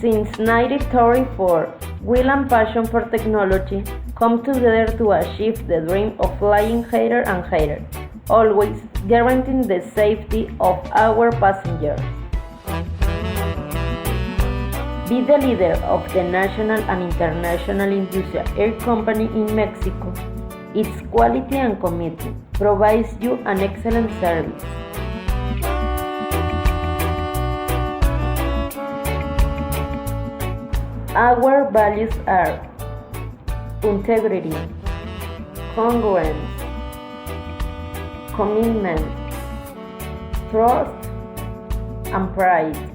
Since 1934, will and passion for technology come together to achieve the dream of flying higher and higher, always guaranteeing the safety of our passengers. Be the leader of the national and international industrial air company in Mexico. Its quality and commitment provides you an excellent service. Our values are integrity, congruence, commitment, trust, and pride.